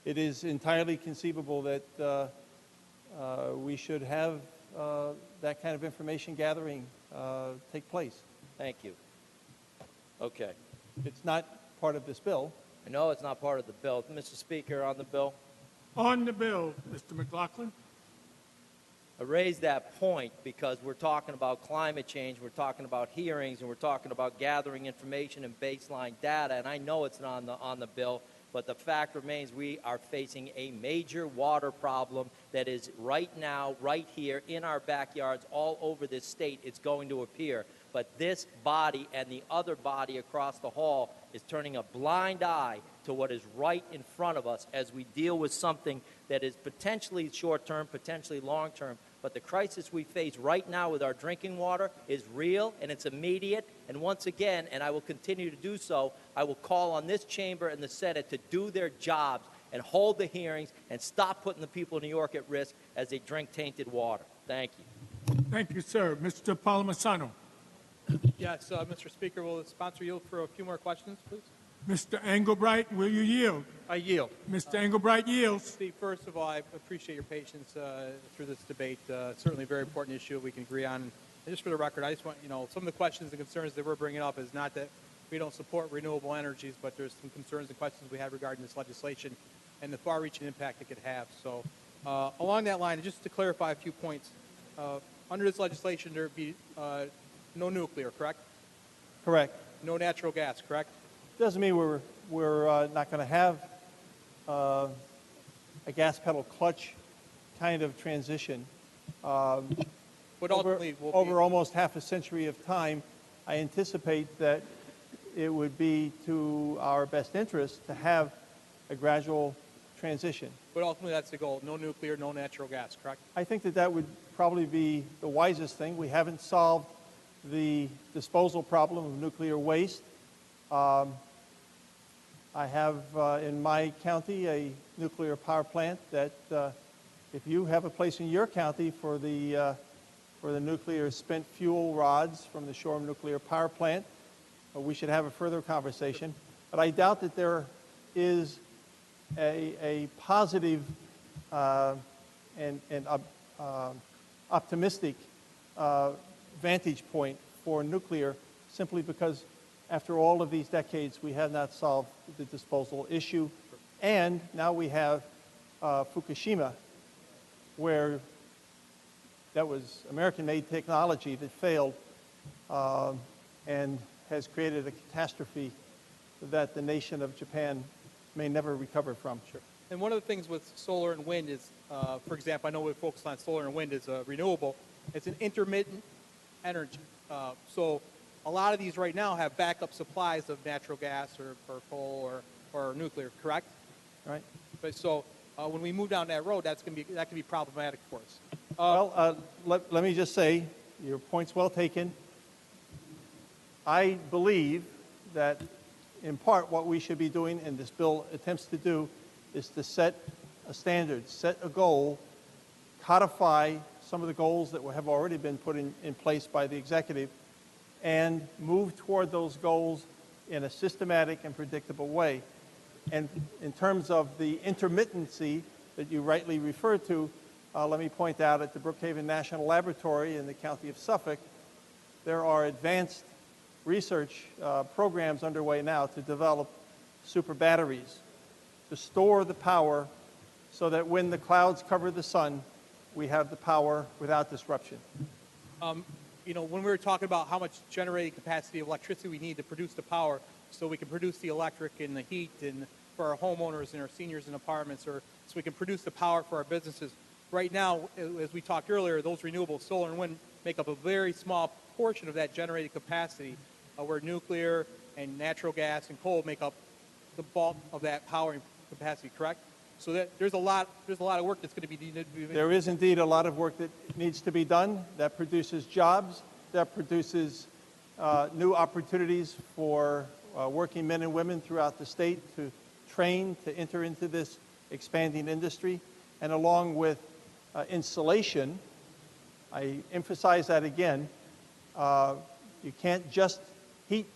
it is entirely conceivable that we should have that kind of information gathering take place. Thank you. Okay. It's not part of this bill. I know it's not part of the bill. Mr. Speaker, on the bill. On the bill, Mr. McLaughlin. I raise that point because we're talking about climate change, we're talking about hearings, and we're talking about gathering information and baseline data, and I know it's not on the bill, but the fact remains we are facing a major water problem that is right now, right here in our backyards, all over this state. It's going to appear. But this body and the other body across the hall is turning a blind eye to what is right in front of us as we deal with something that is potentially short-term, potentially long-term. But the crisis we face right now with our drinking water is real and it's immediate. And once again, and I will continue to do so, I will call on this chamber and the Senate to do their jobs and hold the hearings and stop putting the people of New York at risk as they drink tainted water. Thank you. Thank you, sir. Mr. Palmisano. Yes, Mr. Speaker, will the sponsor yield for a few more questions, please? Mr. Engelbright, will you yield? I yield. Mr. Engelbright yields. Steve, first of all, I appreciate your patience through this debate. Certainly a very important issue we can agree on. And just for the record, I just want, some of the questions and concerns that we're bringing up is not that we don't support renewable energies, but there's some concerns and questions we have regarding this legislation and the far-reaching impact it could have. So along that line, just to clarify a few points, under this legislation, there would be no nuclear, correct? Correct. No natural gas, correct? Doesn't mean we're not going to have a gas pedal clutch kind of transition. But ultimately, over almost half a century of time, I anticipate that it would be to our best interest to have a gradual transition. But ultimately, that's the goal. No nuclear, no natural gas, correct? I think that would probably be the wisest thing. We haven't solved the disposal problem of nuclear waste. I have in my county a nuclear power plant that if you have a place in your county for the nuclear spent fuel rods from the Shoreham Nuclear Power Plant, we should have a further conversation. But I doubt that there is a positive and optimistic vantage point for nuclear, simply because after all of these decades we have not solved the disposal issue. And now we have Fukushima, where that was American-made technology that failed and has created a catastrophe that the nation of Japan may never recover from. Sure. And one of the things with solar and wind is, for example, I know we're focused on solar and wind as renewable. It's an intermittent energy. So a lot of these right now have backup supplies of natural gas or coal or nuclear, correct? Right. But so when we move down that road, that can be problematic for us. Let me just say, your point's well taken. I believe that in part what we should be doing, and this bill attempts to do, is to set a standard, set a goal, codify some of the goals that have already been put in place by the executive, and move toward those goals in a systematic and predictable way. And in terms of the intermittency that you rightly referred to, let me point out at the Brookhaven National Laboratory in the county of Suffolk, there are advanced research programs underway now to develop super batteries to store the power so that when the clouds cover the sun, we have the power without disruption. When we were talking about how much generating capacity of electricity we need to produce the power so we can produce the electric and the heat and for our homeowners and our seniors in apartments, or so we can produce the power for our businesses. Right now, as we talked earlier, those renewables, solar and wind, make up a very small portion of that generated capacity, where nuclear and natural gas and coal make up the bulk of that powering capacity, correct? So that there's a lot of work that's going to be needed. There is indeed a lot of work that needs to be done that produces jobs, that produces new opportunities for working men and women throughout the state to train to enter into this expanding industry. And along with insulation, I emphasize that again, you can't just heat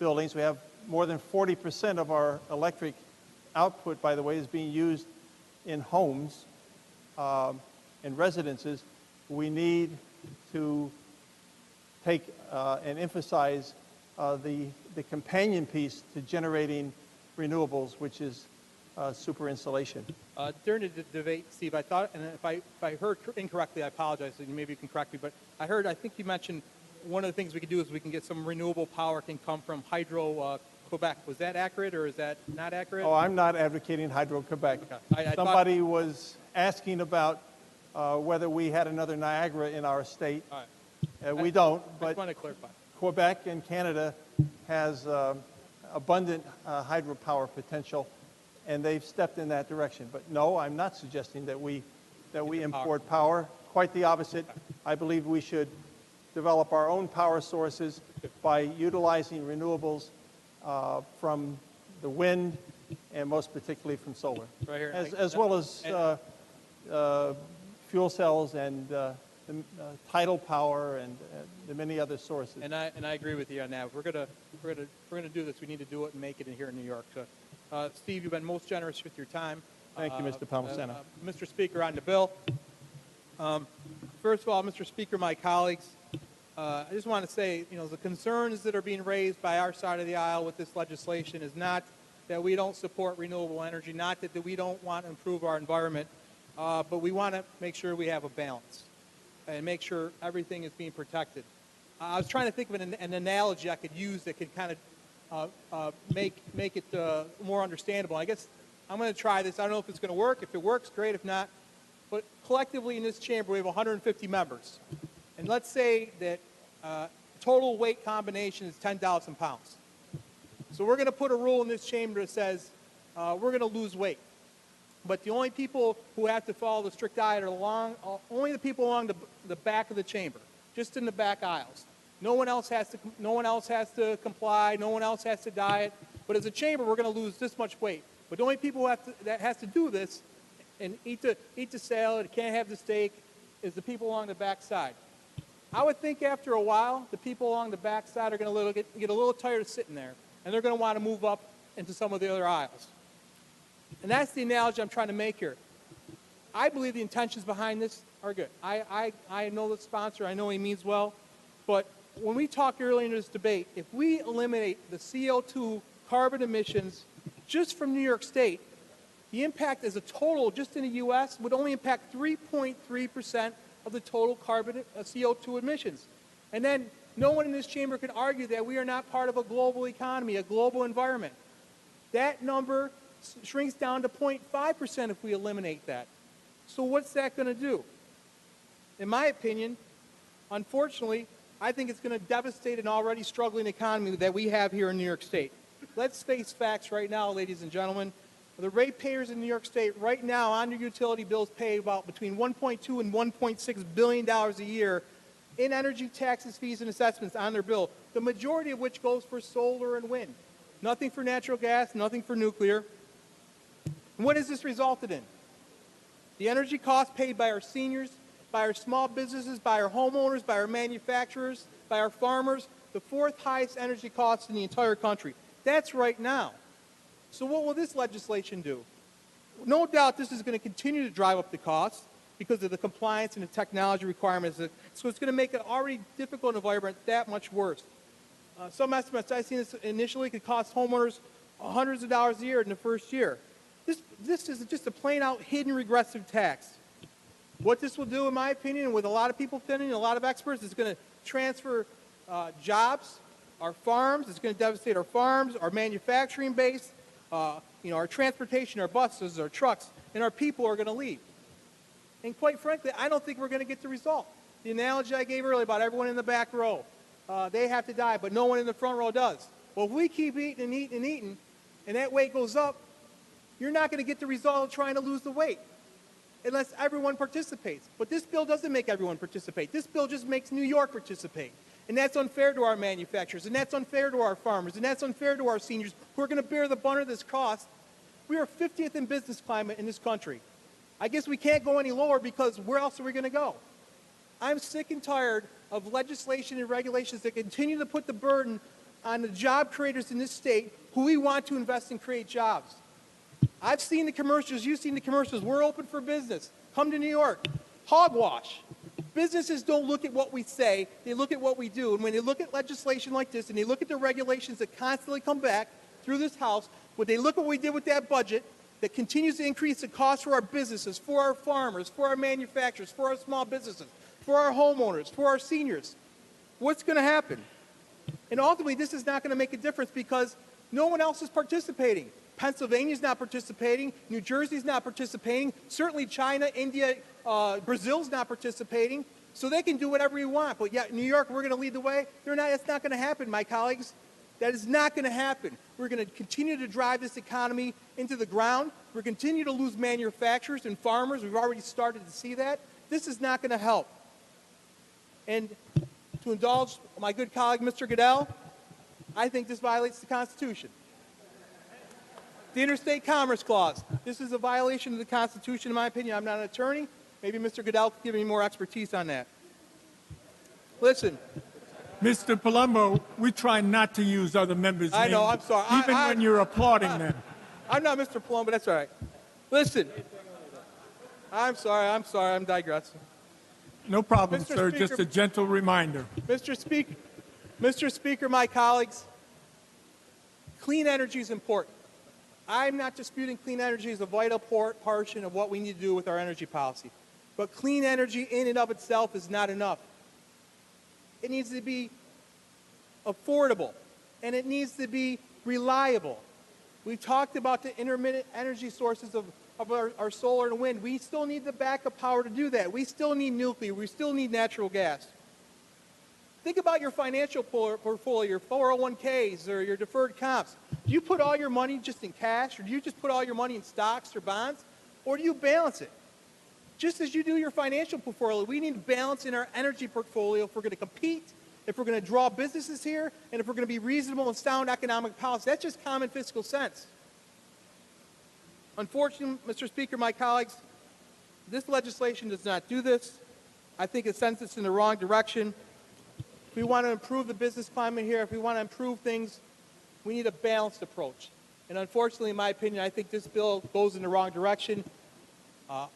buildings. We have more than 40% of our electric output, by the way, is being used in homes and residences, we need to take and emphasize the companion piece to generating renewables, which is super insulation. During the debate, Steve, I thought, and if I heard incorrectly, I apologize, and maybe you can correct me, but I think you mentioned one of the things we could do is we can get some renewable power can come from Hydro Quebec. Was that accurate or is that not accurate? Oh, I'm not advocating Hydro-Quebec. Okay. Somebody was asking about whether we had another Niagara in our state. All right. We don't, I but just want to clarify. Quebec and Canada has abundant hydropower potential, and they've stepped in that direction. But no, I'm not suggesting that we import power. Quite the opposite. I believe we should develop our own power sources by utilizing renewables from the wind and most particularly from solar, Right here. as well as fuel cells and tidal power and the many other sources. And I agree with you on that. If we're gonna do this, we need to do it and make it in here in New York. So, Steve, you've been most generous with your time. Thank you, Mr. Palmisano. Mr. Speaker, on the bill. First of all, Mr. Speaker, my colleagues, I just want to say, the concerns that are being raised by our side of the aisle with this legislation is not that we don't support renewable energy, not that we don't want to improve our environment, but we want to make sure we have a balance and make sure everything is being protected. I was trying to think of an analogy I could use that could kind of make it more understandable. I guess I'm going to try this. I don't know if it's going to work. If it works, great. If not, but collectively in this chamber we have 150 members, and let's say that total weight combination is 10,000 pounds. So we're going to put a rule in this chamber that says we're going to lose weight. But the only people who have to follow the strict diet are only the people along the back of the chamber, just in the back aisles. No one else has to comply. No one else has to diet. But as a chamber, we're going to lose this much weight. But the only people that has to do this and eat the salad, can't have the steak, is the people along the back side. I would think after a while, the people along the back side are going to get a little tired of sitting there, and they're going to want to move up into some of the other aisles. And that's the analogy I'm trying to make here. I believe the intentions behind this are good. I know the sponsor. I know he means well. But when we talked earlier in this debate, if we eliminate the CO2 carbon emissions just from New York State, the impact as a total just in the U.S. would only impact 3.3% of the total carbon CO2 emissions. And then no one in this chamber can argue that we are not part of a global economy, a global environment. That number shrinks down to 0.5% if we eliminate that. So what's that going to do? In my opinion, unfortunately, I think it's going to devastate an already struggling economy that we have here in New York State. Let's face facts right now, ladies and gentlemen. The ratepayers in New York State right now on their utility bills pay about between $1.2 and $1.6 billion a year in energy taxes, fees, and assessments on their bill, the majority of which goes for solar and wind. Nothing for natural gas, nothing for nuclear. And what has this resulted in? The energy costs paid by our seniors, by our small businesses, by our homeowners, by our manufacturers, by our farmers, the fourth highest energy costs in the entire country. That's right now. So what will this legislation do? No doubt this is going to continue to drive up the costs because of the compliance and the technology requirements. So it's going to make an already difficult environment that much worse. Some estimates I've seen this initially could cost homeowners hundreds of dollars a year in the first year. This is just a plain out hidden regressive tax. What this will do, in my opinion, and with a lot of people opinion, a lot of experts, is going to transfer jobs, our farms. It's going to devastate our farms, our manufacturing base, our transportation, our buses, our trucks, and our people are going to leave. And quite frankly, I don't think we're going to get the result. The analogy I gave earlier about everyone in the back row, they have to die, but no one in the front row does. Well, if we keep eating and eating and eating, and that weight goes up, you're not going to get the result of trying to lose the weight unless everyone participates. But this bill doesn't make everyone participate. This bill just makes New York participate. And that's unfair to our manufacturers, and that's unfair to our farmers, and that's unfair to our seniors who are going to bear the brunt of this cost. We are 50th in business climate in this country. I guess we can't go any lower because where else are we going to go? I'm sick and tired of legislation and regulations that continue to put the burden on the job creators in this state who we want to invest and create jobs. I've seen the commercials. You've seen the commercials. We're open for business. Come to New York. Hogwash. Businesses don't look at what we say. They look at what we do. And when they look at legislation like this and they look at the regulations that constantly come back through this House, when they look at what we did with that budget that continues to increase the cost for our businesses, for our farmers, for our manufacturers, for our small businesses, for our homeowners, for our seniors, what's going to happen? And ultimately, this is not going to make a difference because no one else is participating. Pennsylvania's not participating. New Jersey's not participating. Certainly China, India, Brazil's not participating. So they can do whatever we want. But yet, New York, we're going to lead the way. That's not going to happen, my colleagues. That is not going to happen. We're going to continue to drive this economy into the ground. We're going to continue to lose manufacturers and farmers. We've already started to see that. This is not going to help. And to indulge my good colleague, Mr. Goodell, I think this violates the Constitution. The Interstate Commerce Clause. This is a violation of the Constitution, in my opinion. I'm not an attorney. Maybe Mr. Goodell could give me more expertise on that. Listen. Mr. Palumbo, we try not to use other members' names. I know, I'm sorry. Even when you're applauding them. I'm not Mr. Palumbo, but that's all right. Listen. I'm sorry, I'm digressing. No problem, Mr. sir. Speaker, Just a gentle reminder. Mr. Speaker, my colleagues, clean energy is important. I'm not disputing clean energy is a vital portion of what we need to do with our energy policy. But clean energy in and of itself is not enough. It needs to be affordable, and it needs to be reliable. We've talked about the intermittent energy sources of our solar and wind. We still need the backup power to do that. We still need nuclear. We still need natural gas. Think about your financial portfolio, your 401ks or your deferred comps. Do you put all your money just in cash, or do you just put all your money in stocks or bonds, or do you balance it? Just as you do your financial portfolio, we need balance in our energy portfolio if we're going to compete, if we're going to draw businesses here, and if we're going to be reasonable and sound economic policy. That's just common fiscal sense. Unfortunately, Mr. Speaker, my colleagues, this legislation does not do this. I think it sends us in the wrong direction. If we want to improve the business climate here, if we want to improve things, we need a balanced approach. And unfortunately, in my opinion, I think this bill goes in the wrong direction.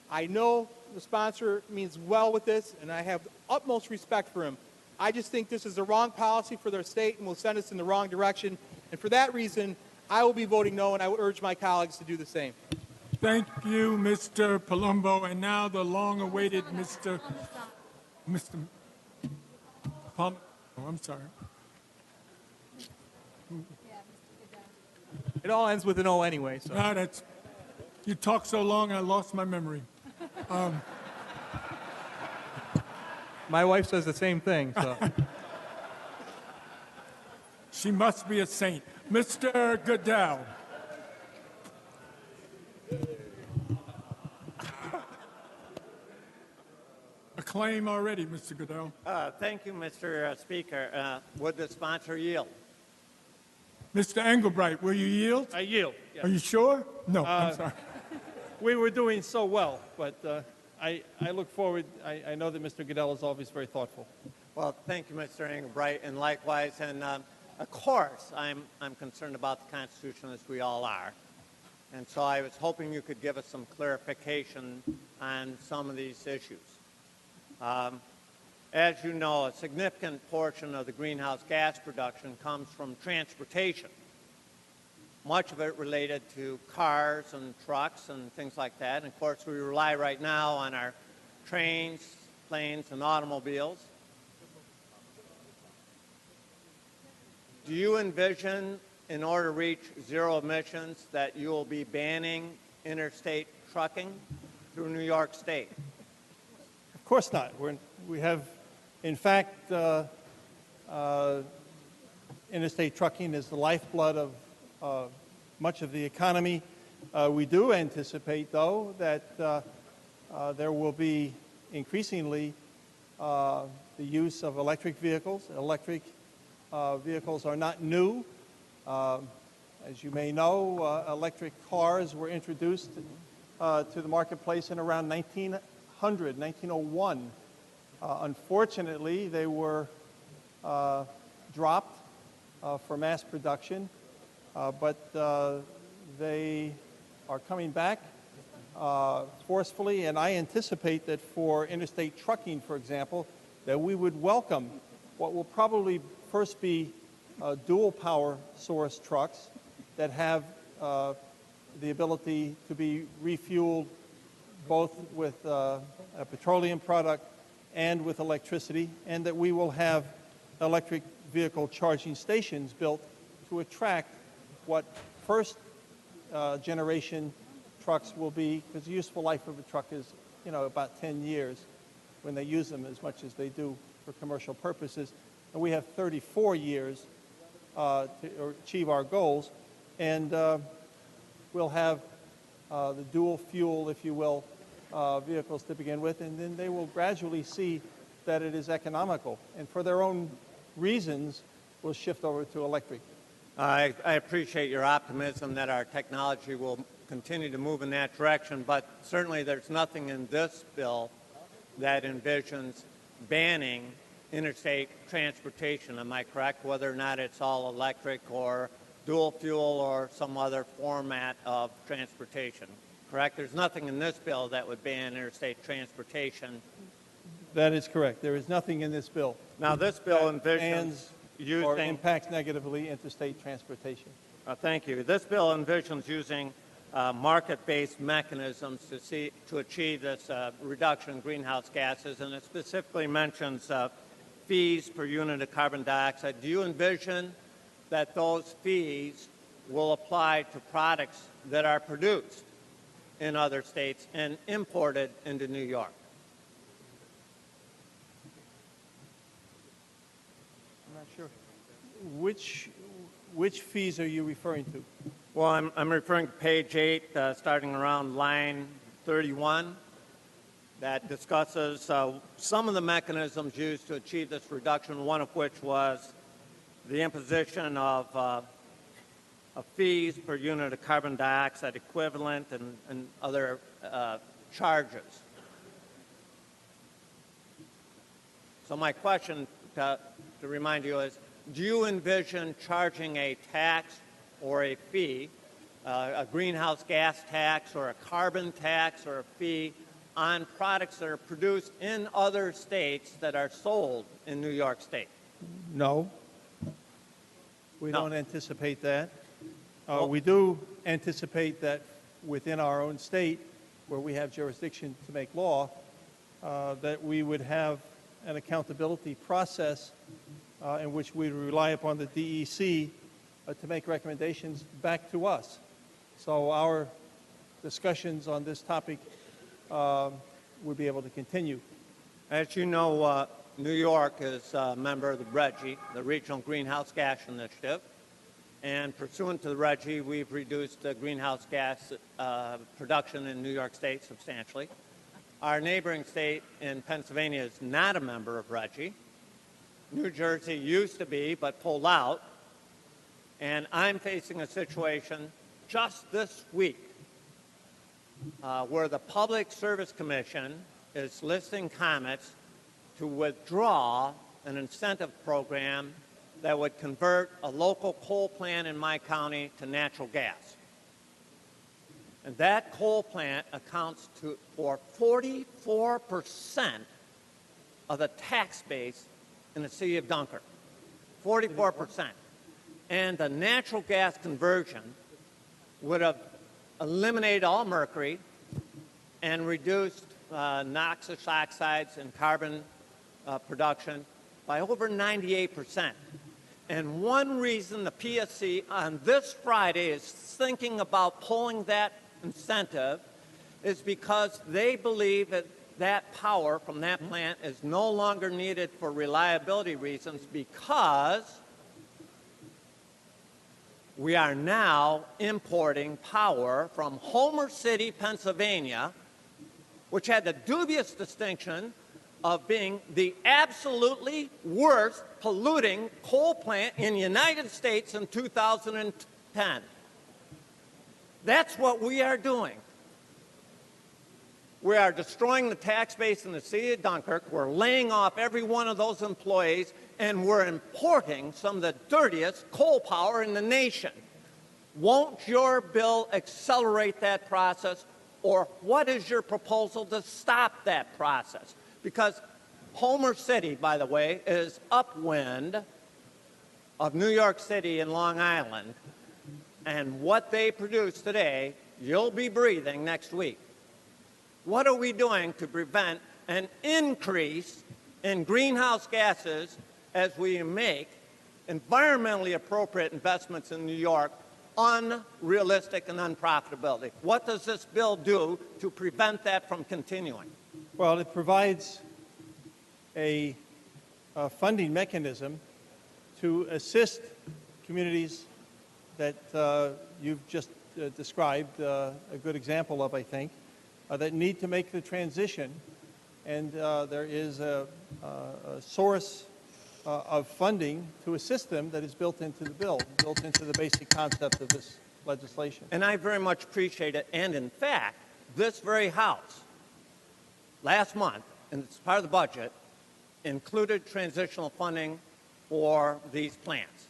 I know the sponsor means well with this, and I have the utmost respect for him. I just think this is the wrong policy for their state and will send us in the wrong direction. And for that reason, I will be voting no, and I would urge my colleagues to do the same. Thank you, Mr. Palumbo. And now the long-awaited Mr. Palm. Oh, I'm sorry. It all ends with an O anyway. So. No, you talk so long, I lost my memory. My wife says the same thing. So. She must be a saint. Mr. Goodell. A claim already, Mr. Goodell. Thank you, Mr. Speaker. Would the sponsor yield? Mr. Engelbright, will you yield? I yield. Yes. Are you sure? No, I'm sorry. We were doing so well, but I look forward. I know that Mr. Goodell is always very thoughtful. Well, thank you, Mr. Engelbright, and likewise. And of course, I'm concerned about the Constitution, as we all are. And so I was hoping you could give us some clarification on some of these issues. As you know, a significant portion of the greenhouse gas production comes from transportation, much of it related to cars and trucks and things like that. And of course, we rely right now on our trains, planes, and automobiles. Do you envision, in order to reach zero emissions, that you will be banning interstate trucking through New York State? Of course not. We have, in fact, interstate trucking is the lifeblood of much of the economy. We do anticipate, though, that there will be increasingly the use of electric vehicles. Electric vehicles are not new. As you may know, electric cars were introduced to the marketplace in around 1901. Unfortunately, they were dropped for mass production, but they are coming back forcefully, and I anticipate that for interstate trucking, for example, that we would welcome what will probably first be dual power source trucks that have the ability to be refueled both with a petroleum product and with electricity, and that we will have electric vehicle charging stations built to attract what first generation trucks will be, because the useful life of a truck is, about 10 years when they use them as much as they do for commercial purposes. And we have 34 years to achieve our goals. And we'll have the dual fuel, if you will, vehicles to begin with, and then they will gradually see that it is economical. And for their own reasons, we'll shift over to electric. I appreciate your optimism that our technology will continue to move in that direction, but certainly there's nothing in this bill that envisions banning interstate transportation. Am I correct? Whether or not it's all electric or dual fuel or some other format of transportation. Correct? There's nothing in this bill that would ban interstate transportation. That is correct. There is nothing in this bill Now, this bill that envisions bans or using... impacts negatively interstate transportation. Thank you. This bill envisions using market-based mechanisms to achieve this reduction in greenhouse gases, and it specifically mentions fees per unit of carbon dioxide. Do you envision that those fees will apply to products that are produced in other states and imported into New York? I'm not sure. Which fees are you referring to? Well, I'm referring to page 8, starting around line 31, that discusses some of the mechanisms used to achieve this reduction, one of which was the imposition of fees per unit of carbon dioxide equivalent and other charges. So my question to remind you is, do you envision charging a tax or a fee, a greenhouse gas tax or a carbon tax or a fee on products that are produced in other states that are sold in New York State? No. We No. don't anticipate that. Well- We do anticipate that within our own state, where we have jurisdiction to make law, that we would have an accountability process in which we rely upon the DEC to make recommendations back to us. So our discussions on this topic would be able to continue. As you know, New York is a member of the RGGI, the Regional Greenhouse Gas Initiative, and pursuant to the RGGI, we've reduced the greenhouse gas production in New York State substantially. Our neighboring state in Pennsylvania is not a member of RGGI. New Jersey used to be, but pulled out. And I'm facing a situation just this week where the Public Service Commission is listing comments to withdraw an incentive program that would convert a local coal plant in my county to natural gas. And that coal plant accounts for 44% of the tax base in the city of Dunkirk. 44%. And the natural gas conversion would have eliminated all mercury and reduced noxious oxides and carbon production by over 98%. And one reason the PSC on this Friday is thinking about pulling that incentive is because they believe that that power from that plant is no longer needed for reliability reasons, because we are now importing power from Homer City, Pennsylvania, which had the dubious distinction of being the absolutely worst polluting coal plant in the United States in 2010. That's what we are doing. We are destroying the tax base in the city of Dunkirk. We're laying off every one of those employees, and we're importing some of the dirtiest coal power in the nation. Won't your bill accelerate that process, or what is your proposal to stop that process? Because Homer City, by the way, is upwind of New York City and Long Island, and what they produce today, you'll be breathing next week. What are we doing to prevent an increase in greenhouse gases as we make environmentally appropriate investments in New York unrealistic and unprofitability? What does this bill do to prevent that from continuing? Well, it provides a funding mechanism to assist communities that you've just described a good example of, I think, that need to make the transition. And there is a source of funding to assist them that is built into the bill, built into the basic concept of this legislation. And I very much appreciate it. And in fact, this very House, last month, and it's part of the budget, included transitional funding for these plants.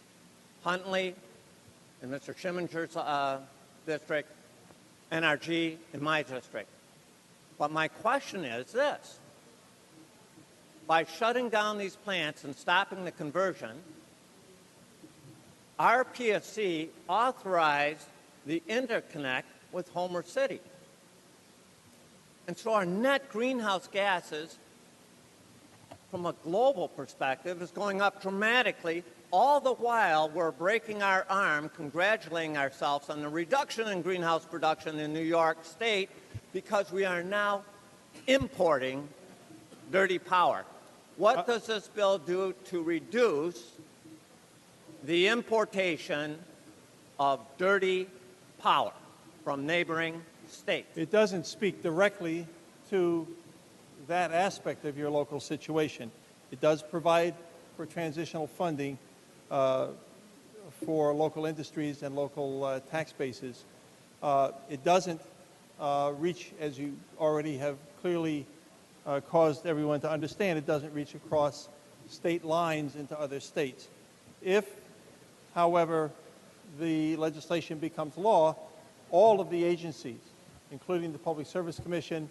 Huntley in Mr. Schimminger's district, NRG in my district. But my question is this. By shutting down these plants and stopping the conversion, our PSC authorized the interconnect with Homer City. And so our net greenhouse gases, from a global perspective, is going up dramatically, all the while we're breaking our arm, congratulating ourselves on the reduction in greenhouse production in New York State because we are now importing dirty power. What does this bill do to reduce the importation of dirty power from neighboring states? It doesn't speak directly to that aspect of your local situation. It does provide for transitional funding for local industries and local tax bases. It doesn't reach, as you already have clearly caused everyone to understand, it doesn't reach across state lines into other states. If, however, the legislation becomes law, all of the agencies, including the Public Service Commission,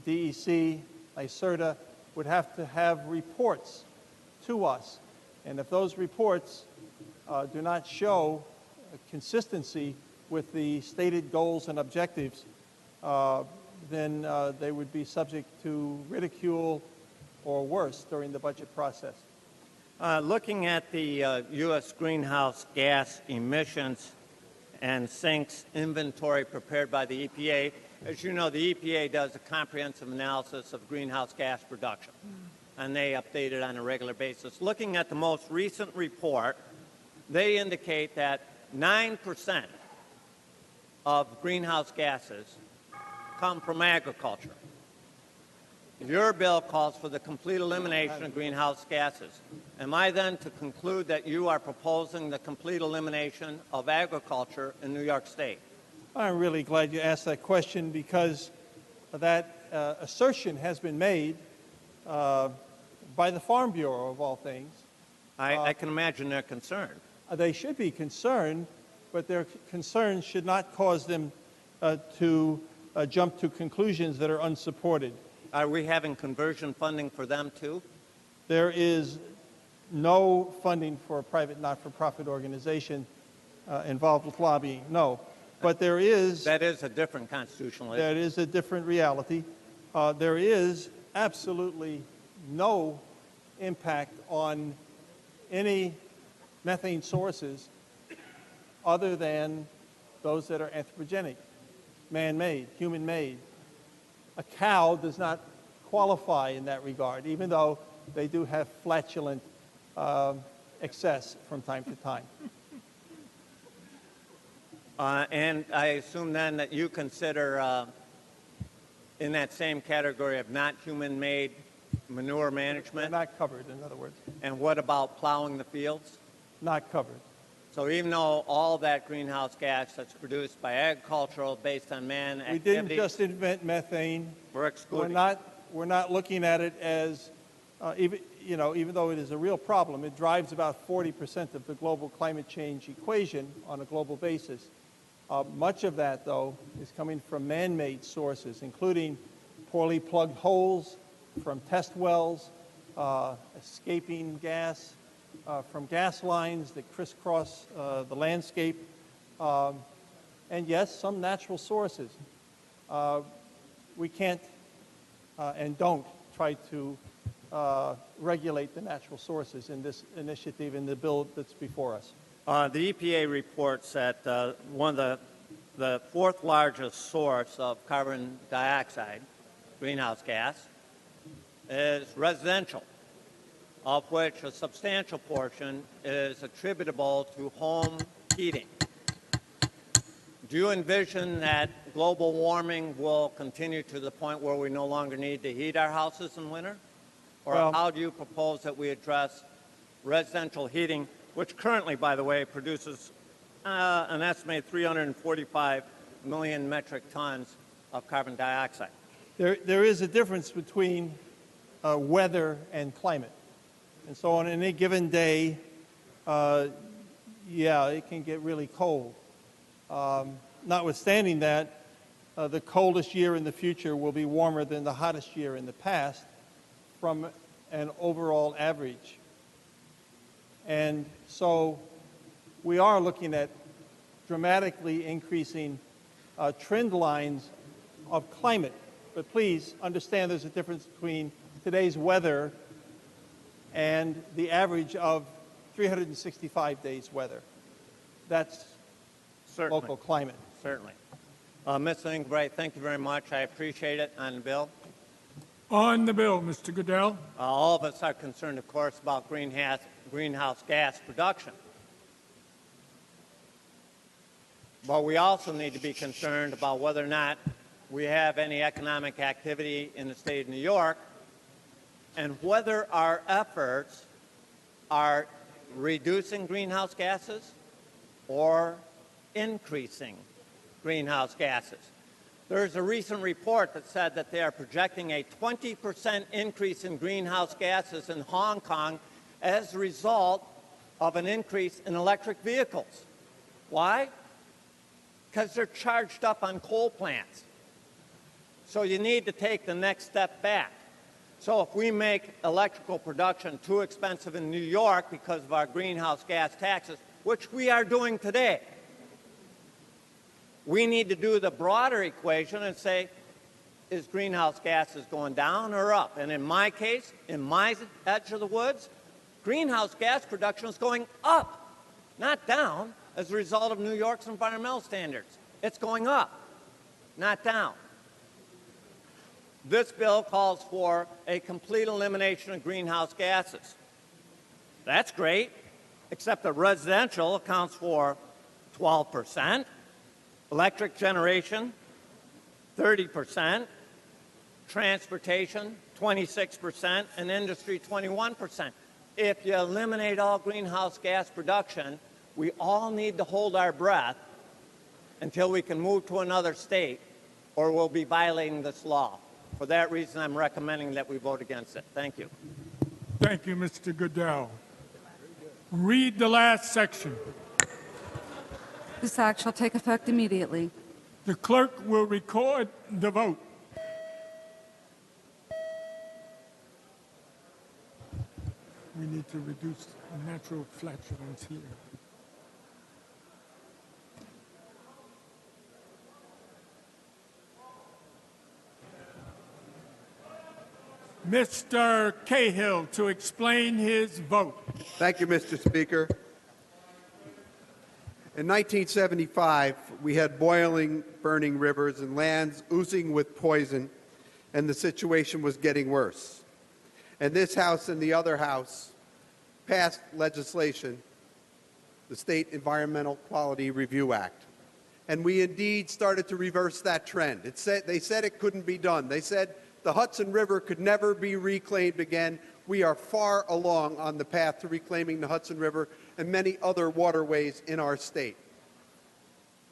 the DEC, NYSERDA, would have to have reports to us. And if those reports do not show consistency with the stated goals and objectives, then they would be subject to ridicule or worse during the budget process. Looking at the U.S. greenhouse gas emissions and sinks inventory prepared by the EPA, as you know, the EPA does a comprehensive analysis of greenhouse gas production, and they update it on a regular basis. Looking at the most recent report, they indicate that 9% of greenhouse gases come from agriculture. Your bill calls for the complete elimination of greenhouse gases. Am I then to conclude that you are proposing the complete elimination of agriculture in New York State? I'm really glad you asked that question because that assertion has been made by the Farm Bureau, of all things. I can imagine they're concerned. They should be concerned, but their concerns should not cause them to jump to conclusions that are unsupported. Are we having conversion funding for them too? There is no funding for a private not-for-profit organization involved with lobbying, no. But there is... That is a different constitutional issue. That is a different reality. There is absolutely no impact on any methane sources other than those that are anthropogenic, man-made, human-made. A cow does not qualify in that regard, even though they do have flatulent excess from time to time. And I assume then that you consider in that same category of not human-made manure management? They're not covered, in other words. And what about plowing the fields? Not covered. So even though all that greenhouse gas that's produced by agricultural based on man activity... We didn't just invent methane. We're excluding. We're not looking at it as even though it is a real problem, it drives about 40% of the global climate change equation on a global basis. Much of that, though, is coming from man-made sources, including poorly plugged holes from test wells, escaping gas from gas lines that crisscross the landscape, and yes, some natural sources. We can't and don't try to regulate the natural sources in this initiative in the bill that's before us. The EPA reports that one of the fourth largest source of carbon dioxide, greenhouse gas, is residential, of which a substantial portion is attributable to home heating. Do you envision that global warming will continue to the point where we no longer need to heat our houses in winter? Or how do you propose that we address residential heating, which currently, by the way, produces an estimated 345 million metric tons of carbon dioxide? There is a difference between weather and climate. And so on any given day, yeah, it can get really cold. Notwithstanding that, the coldest year in the future will be warmer than the hottest year in the past from an overall average. And so we are looking at dramatically increasing trend lines of climate. But please understand there's a difference between today's weather and the average of 365 days weather. That's Certainly. local climate. Certainly. Ms. Ingray, thank you very much. I appreciate it. On the bill? On the bill, Mr. Goodell. All of us are concerned, of course, about greenhouse gas production. But we also need to be concerned about whether or not we have any economic activity in the state of New York and whether our efforts are reducing greenhouse gases or increasing greenhouse gases. There's a recent report that said that they are projecting a 20% increase in greenhouse gases in Hong Kong as a result of an increase in electric vehicles. Why? Because they're charged up on coal plants. So you need to take the next step back. So if we make electrical production too expensive in New York because of our greenhouse gas taxes, which we are doing today, we need to do the broader equation and say, is greenhouse gases going down or up? And in my case, in my edge of the woods, greenhouse gas production is going up, not down, as a result of New York's environmental standards. It's going up, not down. This bill calls for a complete elimination of greenhouse gases. That's great, except that residential accounts for 12%, electric generation, 30%, transportation, 26%, and industry, 21%. If you eliminate all greenhouse gas production, we all need to hold our breath until we can move to another state, or we'll be violating this law. For that reason, I'm recommending that we vote against it. Thank you. Thank you, Mr. Goodell. Read the last section. This act shall take effect immediately. The clerk will record the vote. We need to reduce natural flatulence here. Mr. Cahill to explain his vote. Thank you, Mr. Speaker. In 1975, we had boiling, burning rivers and lands oozing with poison, and the situation was getting worse. And this House and the other House passed legislation, the State Environmental Quality Review Act. And we indeed started to reverse that trend. They said it couldn't be done. They said the Hudson River could never be reclaimed again. We are far along on the path to reclaiming the Hudson River and many other waterways in our state.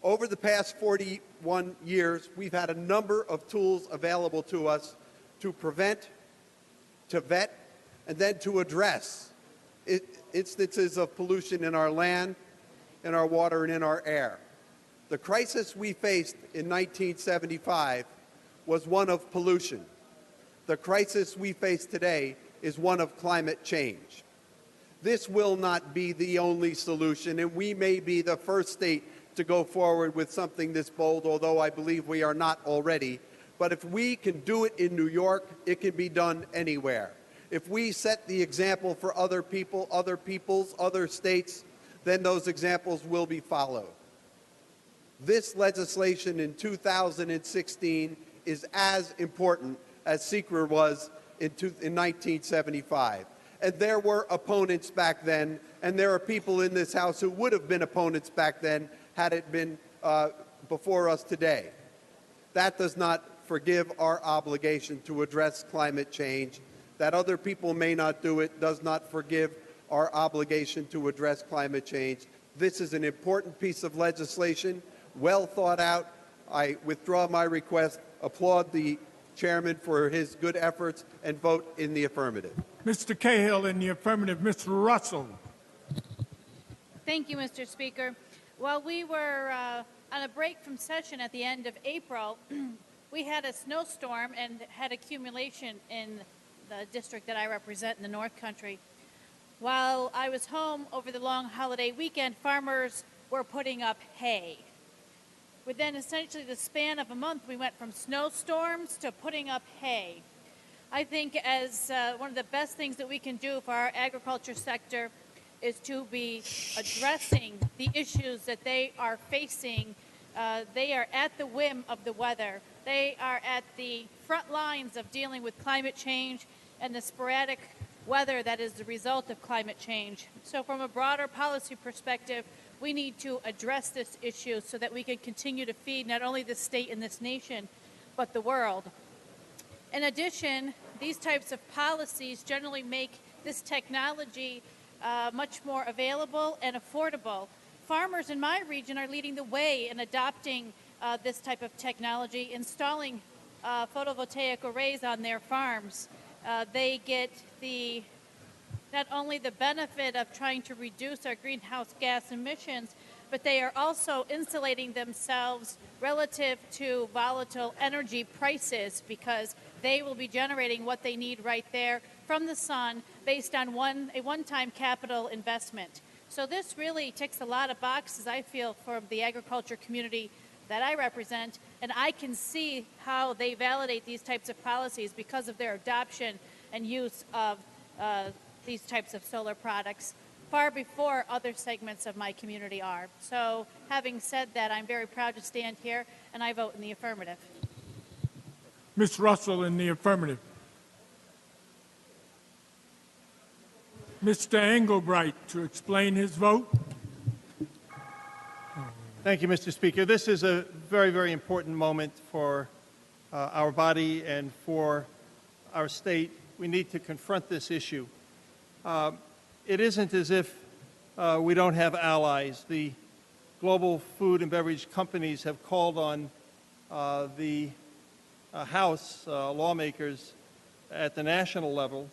Over the past 41 years, we've had a number of tools available to us to prevent, to vet, and then to address instances of pollution in our land, in our water, and in our air. The crisis we faced in 1975 was one of pollution. The crisis we face today is one of climate change. This will not be the only solution, and we may be the first state to go forward with something this bold, although I believe we are not already. But if we can do it in New York, it can be done anywhere. If we set the example for other people, other peoples, other states, then those examples will be followed. This legislation in 2016 is as important as SECRA was in 1975. And there were opponents back then, and there are people in this House who would have been opponents back then had it been before us today. That does not forgive our obligation to address climate change. That other people may not do it does not forgive our obligation to address climate change. This is an important piece of legislation, well thought out. I withdraw my request, applaud the chairman for his good efforts, and vote in the affirmative. Mr. Cahill in the affirmative. Ms. Russell. Thank you, Mr. Speaker. While we were on a break from session at the end of April, we had a snowstorm and had accumulation in the district that I represent in the North Country. While I was home over the long holiday weekend, farmers were putting up hay. Within essentially the span of a month, we went from snowstorms to putting up hay. I think as one of the best things that we can do for our agriculture sector is to be addressing the issues that they are facing. They are at the whim of the weather. They are at the front lines of dealing with climate change and the sporadic weather that is the result of climate change. So from a broader policy perspective, we need to address this issue so that we can continue to feed not only the state and this nation, but the world. In addition, these types of policies generally make this technology much more available and affordable. Farmers in my region are leading the way in adopting this type of technology, installing photovoltaic arrays on their farms. They get not only the benefit of trying to reduce our greenhouse gas emissions, but they are also insulating themselves relative to volatile energy prices because they will be generating what they need right there from the sun based on a one-time capital investment. So this really ticks a lot of boxes, I feel, for the agriculture community that I represent, and I can see how they validate these types of policies because of their adoption and use of these types of solar products far before other segments of my community are. So having said that, I'm very proud to stand here, and I vote in the affirmative. Ms. Russell in the affirmative. Mr. Engelbright to explain his vote. Thank you, Mr. Speaker. This is a very, very important moment for our body and for our state. We need to confront this issue. It isn't as if we don't have allies. The global food and beverage companies have called on the House lawmakers at the national level.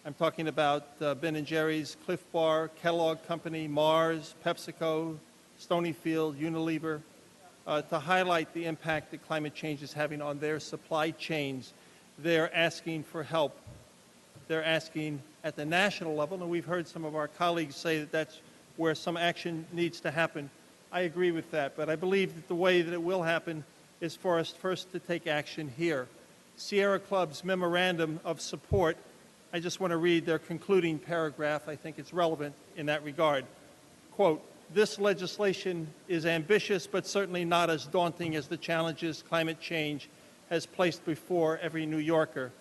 I'm talking about Ben & Jerry's, Cliff Bar, Kellogg Company, Mars, PepsiCo, Stonyfield, Unilever, to highlight the impact that climate change is having on their supply chains. They're asking for help. They're asking at the national level, and we've heard some of our colleagues say that that's where some action needs to happen. I agree with that, but I believe that the way that it will happen is for us first to take action here. Sierra Club's memorandum of support, I just want to read their concluding paragraph. I think it's relevant in that regard. Quote, "This legislation is ambitious, but certainly not as daunting as the challenges climate change has placed before every New Yorker.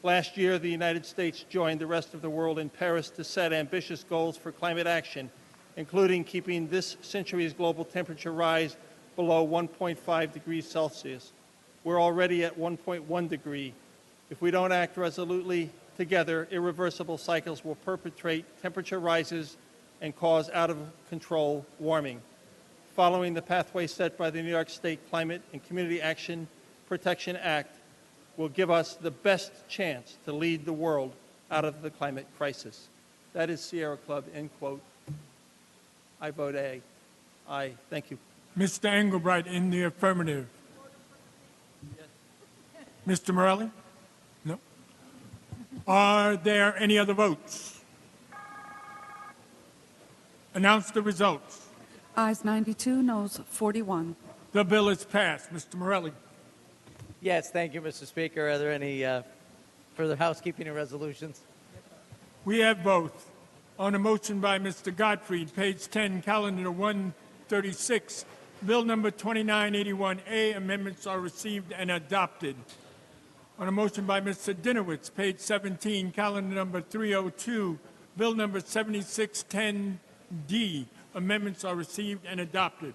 Last year, the United States joined the rest of the world in Paris to set ambitious goals for climate action, including keeping this century's global temperature rise below 1.5 degrees Celsius. We're already at 1.1 degree. If we don't act resolutely together, irreversible cycles will perpetrate temperature rises and cause out-of-control warming. Following the pathway set by the New York State Climate and Community Action Protection Act will give us the best chance to lead the world out of the climate crisis. That is Sierra Club, end quote. I vote A. Aye. Thank you. Mr. Engelbright in the affirmative. Mr. Morelli? No. Are there any other votes? Announce the results. Ayes 92, noes 41. The bill is passed. Mr. Morelli. Yes, thank you, Mr. Speaker. Are there any further housekeeping and resolutions? We have both. On a motion by Mr. Gottfried, page 10, calendar 136, bill number 2981A, amendments are received and adopted. On a motion by Mr. Dinowitz, page 17, calendar number 302, bill number 7610D, amendments are received and adopted.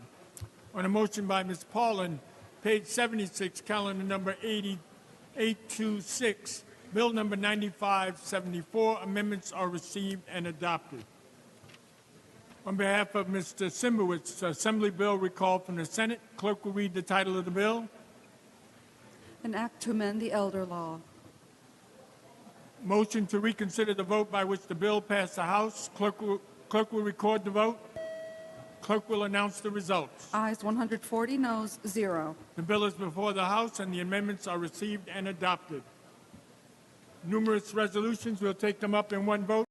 On a motion by Ms. Paulin, page 76, calendar number 826, bill number 9574, amendments are received and adopted. On behalf of Mr. Simbowitz, Assembly bill recalled from the Senate. Clerk will read the title of the bill. An act to amend the elder law. Motion to reconsider the vote by which the bill passed the House. Clerk will record the vote. Clerk will announce the results. Ayes 140, noes 0. The bill is before the House and the amendments are received and adopted. Numerous resolutions, we'll take them up in one vote.